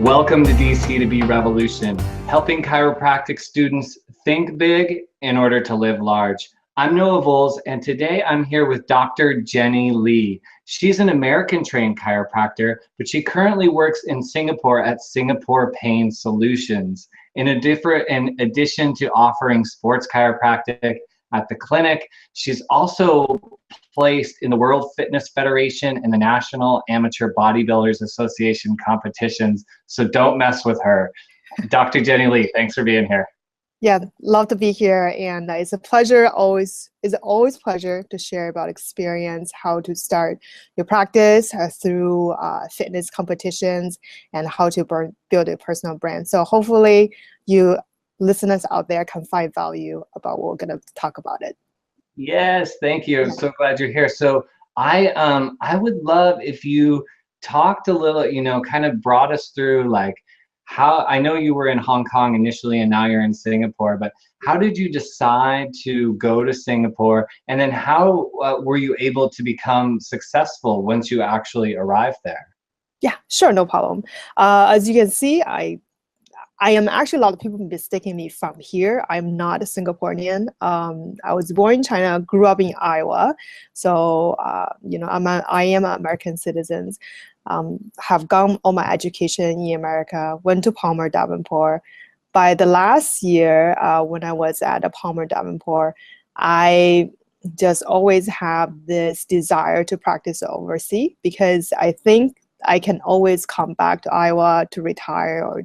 Welcome to DC to Be Revolution, helping chiropractic students think big in order to live large. I'm Noah Volz, and today I'm here with Dr. Jenny Lee. She's an American-trained chiropractor, but she currently works in Singapore at Singapore Pain Solutions. In addition to offering sports chiropractic at the clinic, she's also placed in the World Fitness Federation and the National Amateur Bodybuilders Association competitions, so don't mess with her. Dr. Jenny Lee, thanks for being here. Yeah, love to be here, and it's a pleasure. It's always pleasure to share about experience, how to start your practice through fitness competitions, and how to build a personal brand. So hopefully, you listeners out there can find value about what we're going to talk about it. Yes, thank you. I'm so glad you're here. So I would love if you talked a little, kind of brought us through like how, I know you were in Hong Kong initially and now you're in Singapore, but how did you decide to go to Singapore? And then how were you able to become successful once you actually arrived there? Yeah, sure, no problem. As you can see, I am actually, a lot of people mistaking me from here. I'm not a Singaporean. I was born in China, grew up in Iowa. So, I am an American citizen. Have gone all my education in America, went to Palmer Davenport. By the last year, when I was at Palmer Davenport, I just always have this desire to practice overseas because I think I can always come back to Iowa to retire or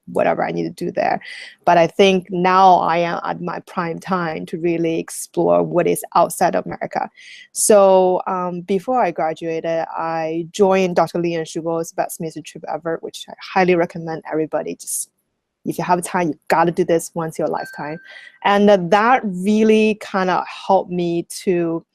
whatever I need to do there. But I think now I am at my prime time to really explore what is outside of America. So before I graduated, I joined Dr. Lee and Shubo's best mission trip ever, which I highly recommend everybody. Just if you have time, you got to do this once in your lifetime. And that really kind of helped me to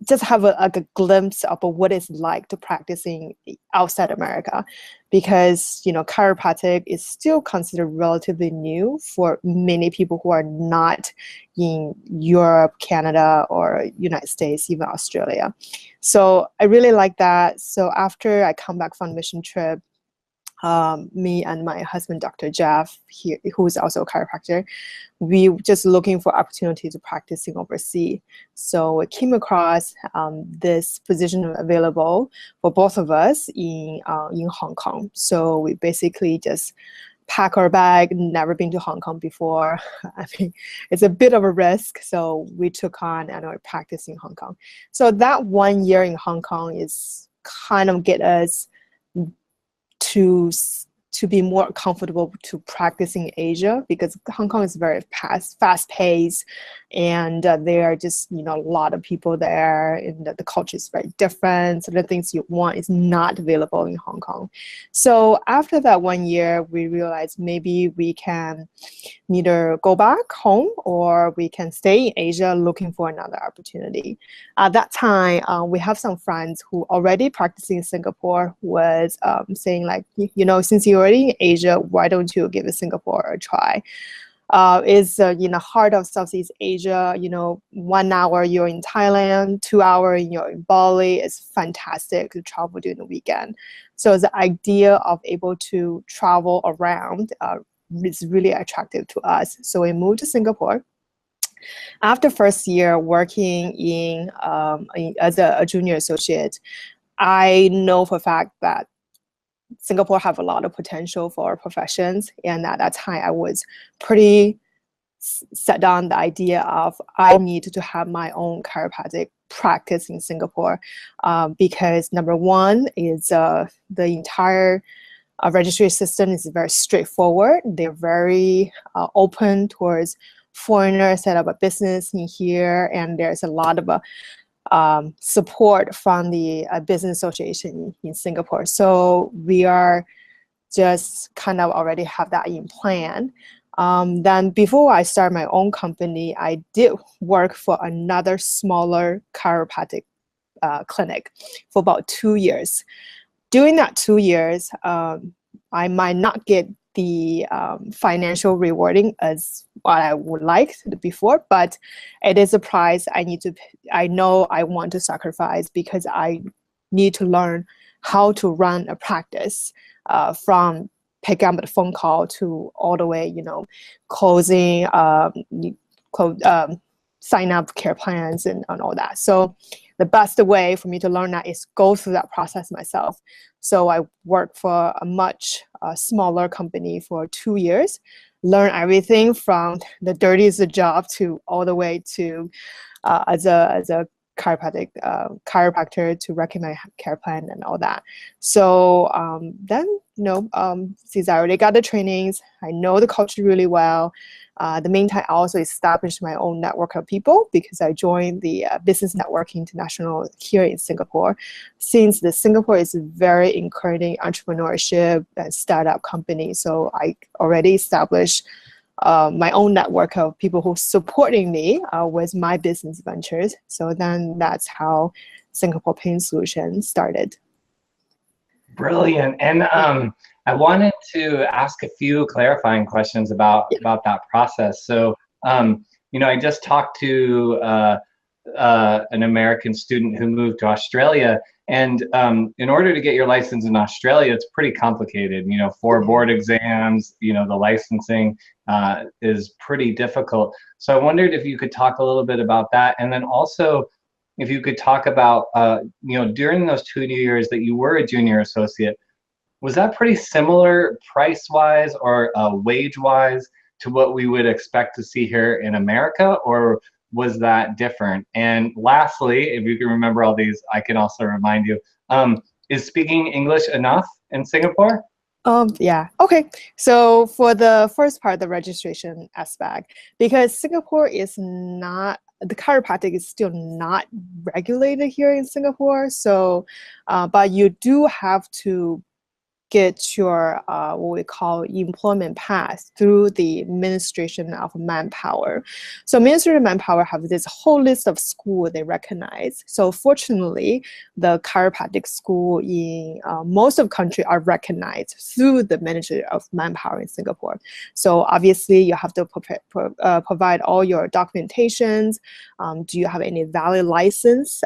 just have a glimpse of what it's like to practicing outside America, because chiropractic is still considered relatively new for many people who are not in Europe, Canada, or United States, even Australia. So I really like that. So after I come back from the mission trip, me and my husband, Dr. Jeff, who is also a chiropractor, we were just looking for opportunity to practicing overseas. So we came across this position available for both of us in Hong Kong. So we basically just pack our bag, never been to Hong Kong before. I mean, it's a bit of a risk. So we took on and we're practicing Hong Kong. So that 1 year in Hong Kong is kind of get us to be more comfortable to practicing Asia, because Hong Kong is very fast-paced, and there are just a lot of people there, and the culture is very different. So the things you want is not available in Hong Kong. So after that 1 year, we realized maybe we can either go back home or we can stay in Asia looking for another opportunity. At that time, we have some friends who already practicing in Singapore was saying like, since you're already in Asia, why don't you give Singapore a try? Is in the heart of Southeast Asia. 1 hour you're in Thailand, 2 hours you're in Bali. It's fantastic to travel during the weekend. So the idea of able to travel around is really attractive to us. So we moved to Singapore. After first year working as a junior associate, I know for a fact that Singapore have a lot of potential for our professions, and at that time I was pretty set on the idea of I need to have my own chiropractic practice in Singapore, because number one is the entire registry system is very straightforward. They're very open towards foreigners set up a business in here, and there's a lot of support from the business association in Singapore. So we are just kind of already have that in plan. Then before I start my own company, I did work for another smaller chiropractic clinic for about 2 years. During that 2 years, I might not get the financial rewarding as what I would like before, but it is a price I know I want to sacrifice, because I need to learn how to run a practice from picking up the phone call to all the way, closing, sign up care plans and all that. So the best way for me to learn that is go through that process myself. So I worked for a much smaller company for 2 years, learn everything from the dirtiest job to all the way to as a chiropractor to recommend care plan and all that. So then, since I already got the trainings, I know the culture really well. The meantime, I also established my own network of people because I joined the Business Network International here in Singapore. Since Singapore is very encouraging entrepreneurship and startup company, so I already established my own network of people who are supporting me with my business ventures. So then that's how Singapore Pain Solutions started. Brilliant. And I wanted to ask a few clarifying questions about that process. So, I just talked to an American student who moved to Australia. And in order to get your license in Australia, it's pretty complicated. 4 board exams, the licensing is pretty difficult. So I wondered if you could talk a little bit about that. And then also, if you could talk about, during those 2 years that you were a junior associate, was that pretty similar price-wise or wage-wise to what we would expect to see here in America, or was that different? And lastly, if you can remember all these, I can also remind you, is speaking English enough in Singapore? Yeah. Okay. So for the first part, the registration aspect, because Singapore is not, the chiropractic is still not regulated here in Singapore. So, but you do have to get your what we call employment pass through the Administration of Manpower. So Ministry of Manpower have this whole list of school they recognize. So fortunately, the chiropractic school in most of the country are recognized through the Ministry of Manpower in Singapore. So obviously you have to provide all your documentations. Do you have any valid license?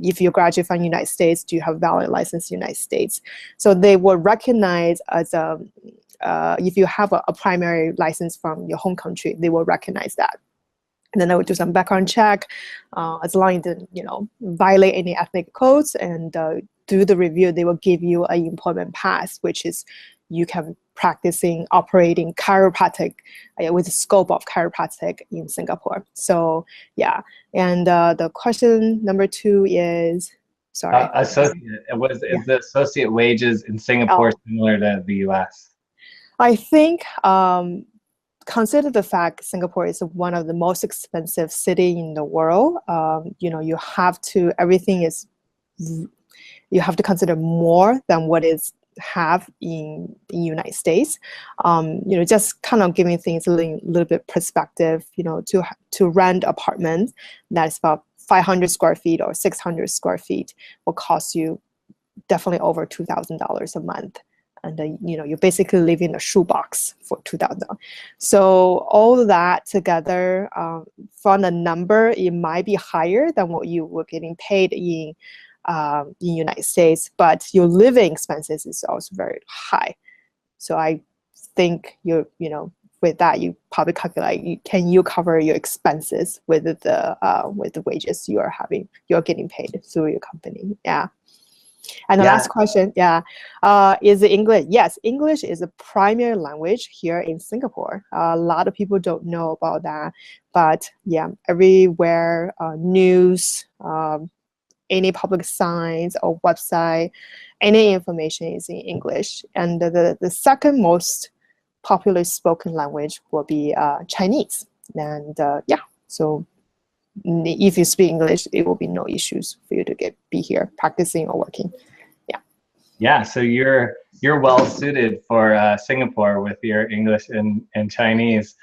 If you graduate from the United States, do you have a valid license in the United States? So they will recognize as if you have a primary license from your home country, they will recognize that. And then they will do some background check, as long as you didn't, violate any ethnic codes, and do the review. They will give you an employment pass, which is you can practicing operating chiropractic with the scope of chiropractic in Singapore. So yeah, and the question number 2 is, sorry. Associate. Is the associate wages in Singapore similar to the U.S.? I think consider the fact Singapore is one of the most expensive city in the world. You have to, everything is, you have to consider more than what is have in the United States. Just kind of giving things a little bit perspective, to rent apartment that's about 500 square feet or 600 square feet will cost you definitely over $2,000 a month. And you're basically living in a shoebox for $2,000. So all that together, from the number, it might be higher than what you were getting paid in United States, but your living expenses is also very high. So I think with that, you probably calculate, can you cover your expenses with the wages you're getting paid through your company? Yeah. And the last question, is it English? Yes, English is a primary language here in Singapore. A lot of people don't know about that, but yeah, everywhere, news, any public signs or website, any information is in English. And the second most popular spoken language will be Chinese. And so if you speak English, it will be no issues for you to be here practicing or working. Yeah, so you're well suited for Singapore with your English and Chinese.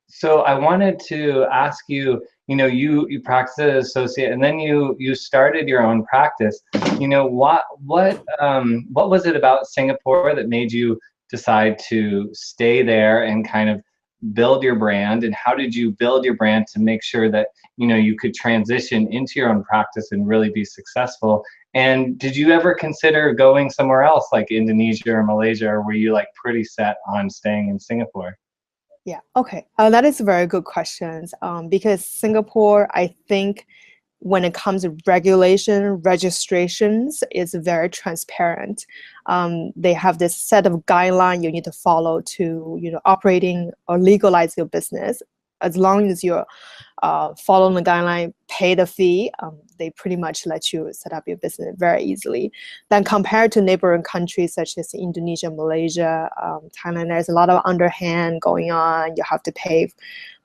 So I wanted to ask you, you practiced as an associate, and then you started your own practice. What was it about Singapore that made you decide to stay there and kind of build your brand, and how did you build your brand to make sure that, you know, you could transition into your own practice and really be successful? And did you ever consider going somewhere else like Indonesia or Malaysia, or were you like pretty set on staying in Singapore? Yeah, okay. That is a very good question, because Singapore, I think, when it comes to regulation, registrations, is very transparent. They have this set of guidelines you need to follow to, you know, operating or legalize your business. As long as you're following the guideline, pay the fee, they pretty much let you set up your business very easily. Then compared to neighboring countries such as Indonesia, Malaysia, Thailand, there's a lot of underhand going on. You have to pay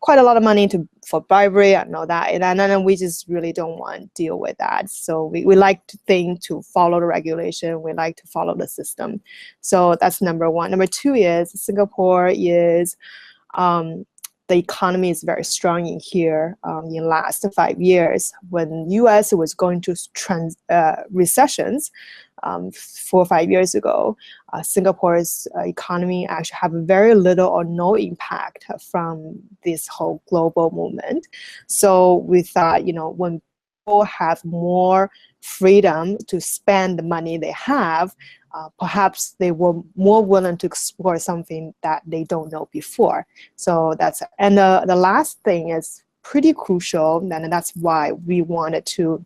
quite a lot of money for bribery and all that. And then we just really don't want to deal with that. So we like to think to follow the regulation. We like to follow the system. So that's number one. Number two is Singapore is, the economy is very strong in here. In the last 5 years, when US was going to recessions 4 or 5 years ago, Singapore's economy actually have very little or no impact from this whole global movement. So we thought, you know, when people have more freedom to spend the money they have, perhaps they were more willing to explore something that they don't know before. So that's, and the last thing is pretty crucial, and that's why we wanted to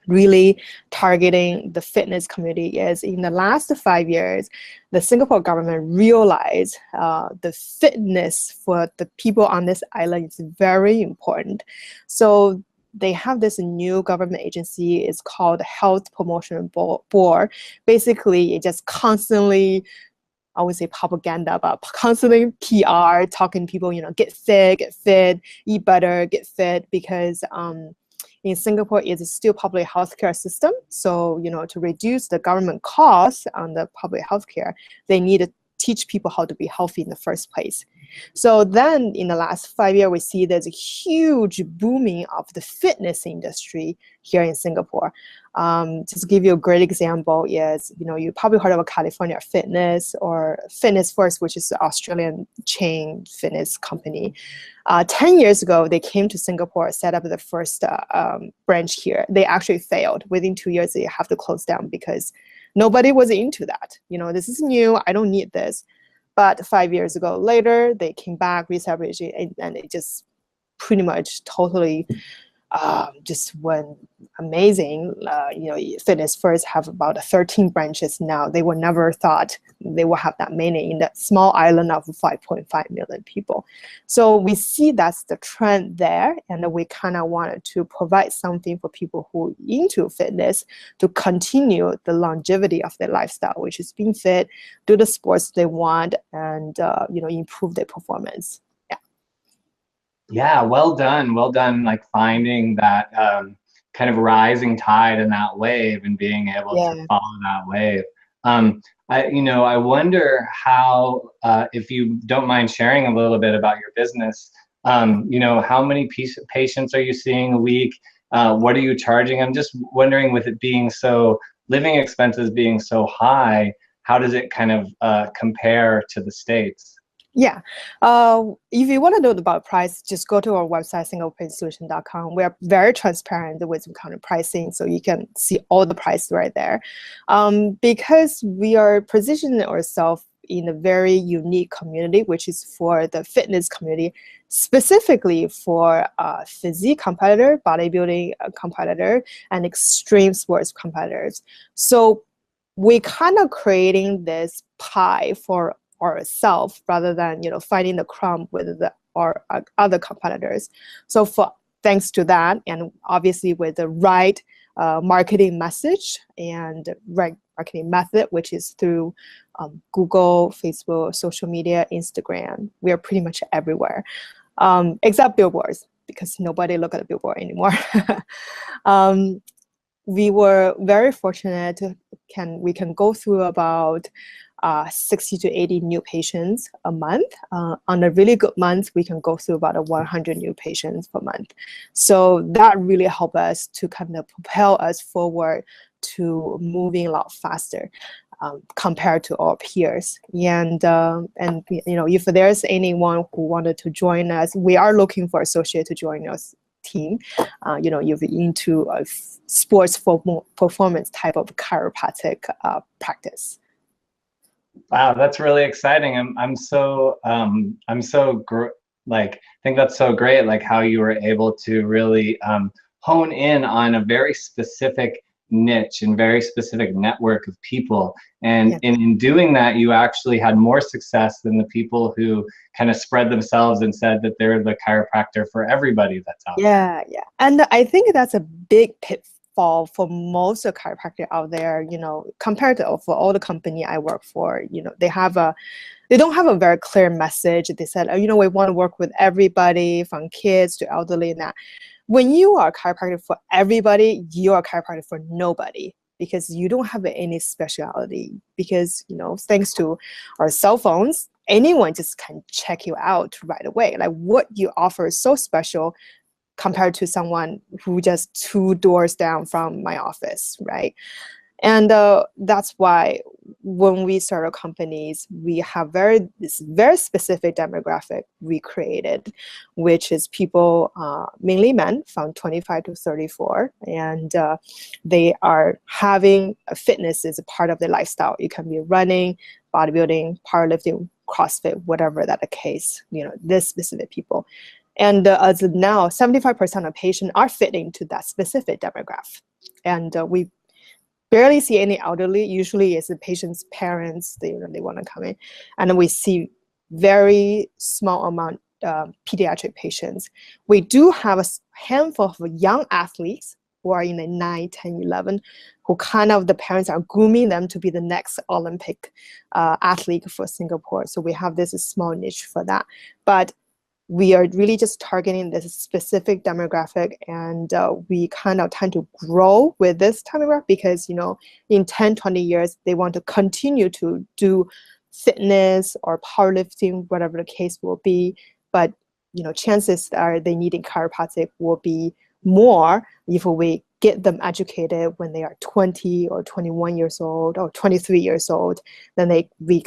really targeting the fitness community, is in the last 5 years, the Singapore government realized the fitness for the people on this island is very important. So they have this new government agency. It's called Health Promotion Board. Basically, it just constantly, I would say propaganda, but constantly PR, talking to people, you know, get fit, eat better, get fit, because in Singapore, it's still public healthcare system. So, you know, to reduce the government costs on the public healthcare, they need to teach people how to be healthy in the first place. So then in the last 5 years, we see there's a huge booming of the fitness industry here in Singapore. Just to give you a great example is, you know, you probably heard of California Fitness or Fitness First, which is an Australian chain fitness company. 10 years ago, they came to Singapore, set up the first branch here. They actually failed. Within 2 years, they have to close down because nobody was into that. You know, this is new, I don't need this. But 5 years ago later, they came back, reestablished it, and it just pretty much totally just went amazing. You know, Fitness First have about 13 branches now. They would never thought they will have that many in that small island of 5.5 million people. So we see that's the trend there, and we kind of wanted to provide something for people who are into fitness to continue the longevity of their lifestyle, which is being fit, do the sports they want, and you know, improve their performance. Yeah, well done. Well done, like finding that kind of rising tide in that wave and being able to follow that wave. I wonder how, if you don't mind sharing a little bit about your business, you know, how many patients are you seeing a week? What are you charging? I'm just wondering, with it being so, living expenses being so high, how does it kind of compare to the States? Yeah, if you want to know about price, just go to our website, singaporesolution.com. We are very transparent with kind of pricing, so you can see all the price right there. Because we are positioning ourselves in a very unique community, which is for the fitness community, specifically for physique competitor, bodybuilding competitor, and extreme sports competitors. So we kind of creating this pie for ourselves rather than, you know, fighting the crumb with our other competitors. So thanks to that, and obviously with the right marketing message and right marketing method, which is through Google, Facebook, social media, Instagram, we are pretty much everywhere, except billboards, because nobody look at a billboard anymore. We were very fortunate we can go through about 60 to 80 new patients a month. On a really good month, we can go through about 100 new patients per month. So that really helped us to kind of propel us forward to moving a lot faster. compared to our peers. And if there's anyone who wanted to join us, we are looking for associate to join us team. You're into a sports performance type of chiropractic practice. Wow, that's really exciting. I think that's so great, like how you were able to really hone in on a very specific niche and very specific network of people. And in doing that, you actually had more success than the people who kind of spread themselves and said that they're the chiropractor for everybody that's out there. Yeah. And I think that's a big pitfall for most of chiropractic out there, compared to for all the company I work for. They don't have a very clear message. They said, we want to work with everybody from kids to elderly and that. When you are a chiropractor for everybody, you are a chiropractor for nobody, because you don't have any speciality. Because, thanks to our cell phones, anyone just can check you out right away. Like what you offer is so special compared to someone who just 2 doors down from my office, right? And that's why when we start our companies, we have this very specific demographic we created, which is people, mainly men from 25 to 34, and they are having fitness as a part of their lifestyle. It can be running, bodybuilding, powerlifting, CrossFit, whatever that the case, this specific people. And as of now, 75% of patients are fitting to that specific demographic. And we barely see any elderly. Usually it's the patient's parents, they want to come in. And then we see very small amount pediatric patients. We do have a handful of young athletes who are in the 9, 10, 11, who the parents are grooming them to be the next Olympic athlete for Singapore. So we have this small niche for that. But we are really just targeting this specific demographic, and we tend to grow with this demographic because, in 10, 20 years, they want to continue to do fitness or powerlifting, whatever the case will be. But, chances are they needing chiropractic will be more if we get them educated when they are 20 or 21 years old or 23 years old. Then we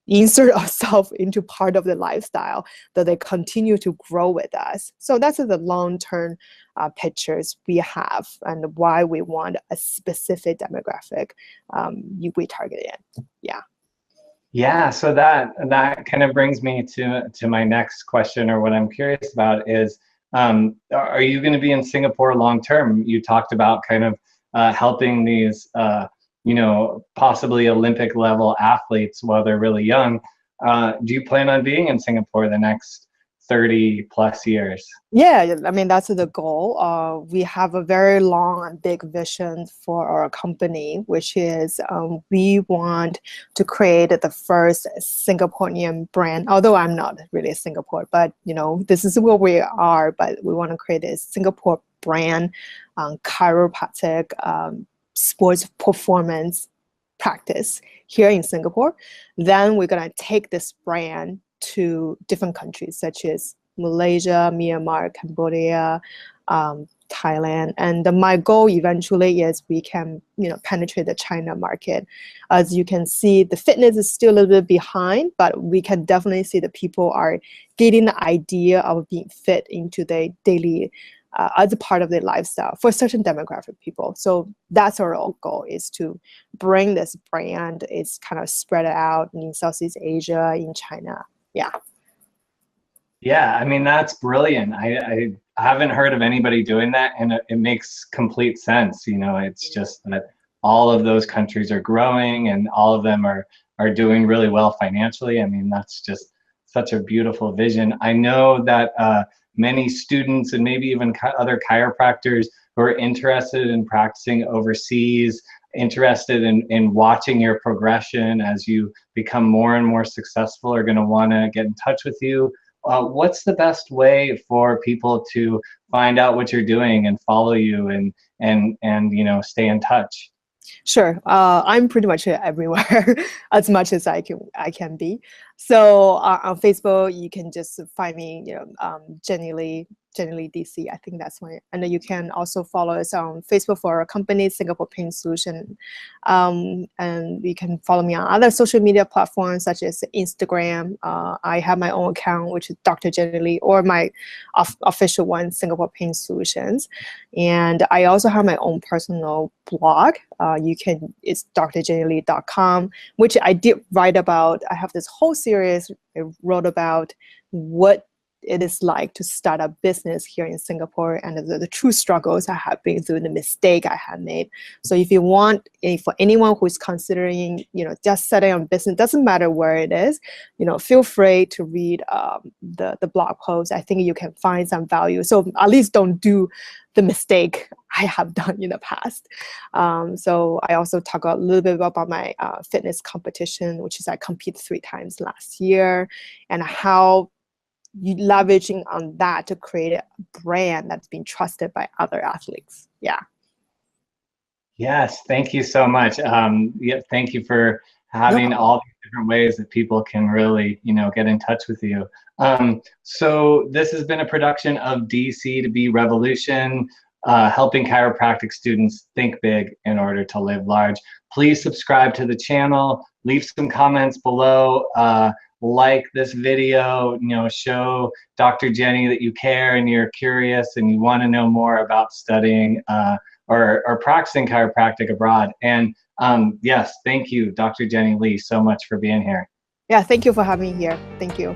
insert ourselves into part of the lifestyle that they continue to grow with us. So that's the long-term pictures we have and why we want a specific demographic we target in. Yeah, so that kind of brings me to my next question, or what I'm curious about is, are you going to be in Singapore long term? You talked about kind of helping these possibly Olympic level athletes while they're really young. Do you plan on being in Singapore the next 30 plus years? Yeah, that's the goal. We have a very long and big vision for our company, which is we want to create the first Singaporean brand. Although I'm not really Singapore, but this is where we are. But we want to create a Singapore brand, chiropractic, sports performance practice here in Singapore. Then we're going to take this brand to different countries such as Malaysia, Myanmar, Cambodia, Thailand. And my goal eventually is we can penetrate the China market. As you can see, the fitness is still a little bit behind, but we can definitely see that people are getting the idea of being fit into their daily as a part of their lifestyle for certain demographic people. So that's our goal, is to bring this brand, it's kind of spread out in Southeast Asia, in China. Yeah, that's brilliant. I haven't heard of anybody doing that, and it makes complete sense. It's just that all of those countries are growing and all of them are doing really well financially. That's just such a beautiful vision. I know that many students and maybe even other chiropractors who are interested in practicing overseas, interested in watching your progression as you become more and more successful, are going to want to get in touch with you. What's the best way for people to find out what you're doing and follow you and stay in touch? Sure. I'm pretty much everywhere as much as I can be. So on Facebook, you can just find me, Jenny Lee, Jenny Lee DC. I think that's my, and then you can also follow us on Facebook for our company, Singapore Pain Solution. And you can follow me on other social media platforms such as Instagram. I have my own account, which is Dr. Jenny Lee, or my official one, Singapore Pain Solutions. And I also have my own personal blog. It's drjennylee.com, which I did write about. I have this whole series I wrote about what it is like to start a business here in Singapore and the true struggles I have been through, the mistake I have made. So if you want, for anyone who is considering, just setting up a business, doesn't matter where it is, feel free to read the blog post. I think you can find some value. So at least don't do the mistake I have done in the past. So I also talk a little bit about my fitness competition, which is I competed 3 times last year, and how you leveraging on that to create a brand that's been trusted by other athletes. Yeah. Yes, thank you so much. Thank you for having all these different ways that people can really, get in touch with you. So this has been a production of DC to Be Revolution, helping chiropractic students think big in order to live large. Please subscribe to the channel, leave some comments below, like this video, show Dr. Jenny that you care and you're curious and you want to know more about studying or practicing chiropractic abroad. And yes, thank you, Dr. Jenny Lee, so much for being here. Yeah, thank you for having me here. Thank you.